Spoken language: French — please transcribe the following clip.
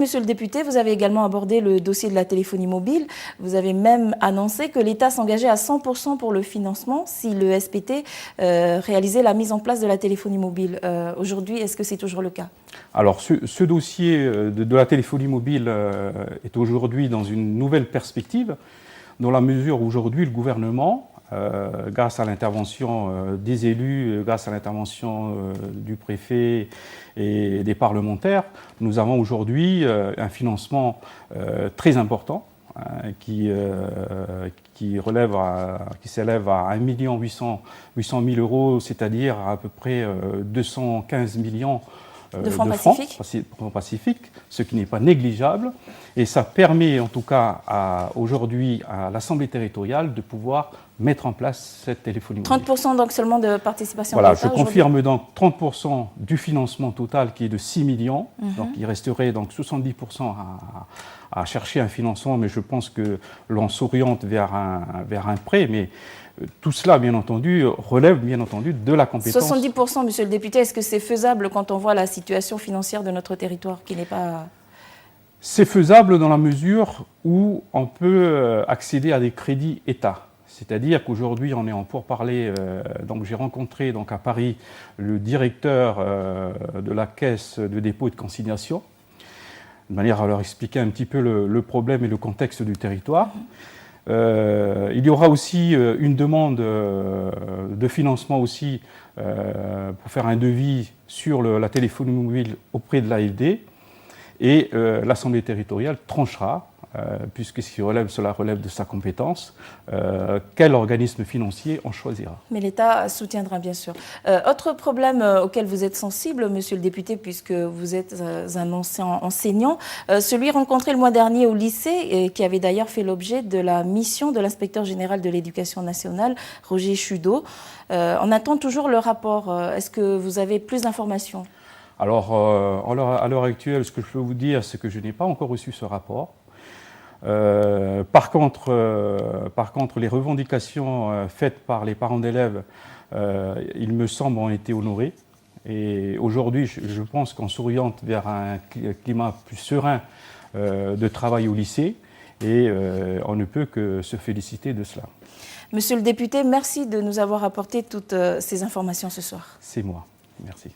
Monsieur le député, vous avez également abordé le dossier de la téléphonie mobile. Vous avez même annoncé que l'État s'engageait à 100% pour le financement si le SPT réalisait la mise en place de la téléphonie mobile. Aujourd'hui, est-ce que c'est toujours le cas? Alors, ce dossier de la téléphonie mobile est aujourd'hui dans une nouvelle perspective, dans la mesure où aujourd'hui le gouvernement, grâce à l'intervention des élus, grâce à l'intervention du préfet et des parlementaires, nous avons aujourd'hui un financement très important qui s'élève à 1 800 000 euros, c'est-à-dire à peu près 215 millions de francs pacifiques, ce qui n'est pas négligeable. Et ça permet en tout cas aujourd'hui à l'Assemblée territoriale de pouvoir mettre en place cette téléphonie mobile. 30% donc seulement de participation Voilà, de l'État. je confirme donc 30% du financement total qui est de 6 millions. Donc il resterait donc 70% à chercher un financement, mais je pense que l'on s'oriente vers un prêt. Mais tout cela, bien entendu, relève bien entendu de la compétence. 70%, monsieur le député, est-ce que c'est faisable quand on voit la situation financière de notre territoire qui n'est pas... C'est faisable dans la mesure où on peut accéder à des crédits État. C'est-à-dire qu'aujourd'hui, on est en pourparlers. Donc j'ai rencontré donc, à Paris le directeur de la Caisse de dépôt et de consignation, de manière à leur expliquer un petit peu le problème et le contexte du territoire. Il y aura aussi une demande de financement aussi pour faire un devis sur la téléphonie mobile auprès de l'AFD. Et l'Assemblée territoriale tranchera, puisque cela relève de sa compétence, quel organisme financier on choisira. Mais l'État soutiendra bien sûr. Autre problème auquel vous êtes sensible, monsieur le député, puisque vous êtes un ancien enseignant, celui rencontré le mois dernier au lycée, qui avait d'ailleurs fait l'objet de la mission de l'inspecteur général de l'éducation nationale, Roger Chudeau. On attend toujours le rapport. Est-ce que vous avez plus d'informations ? Alors, à l'heure actuelle, ce que je peux vous dire, c'est que je n'ai pas encore reçu ce rapport. Par contre, les revendications faites par les parents d'élèves, il me semble, ont été honorées. Et aujourd'hui, je pense qu'on s'oriente vers un climat plus serein de travail au lycée. Et on ne peut que se féliciter de cela. Monsieur le député, merci de nous avoir apporté toutes ces informations ce soir. C'est moi. Merci.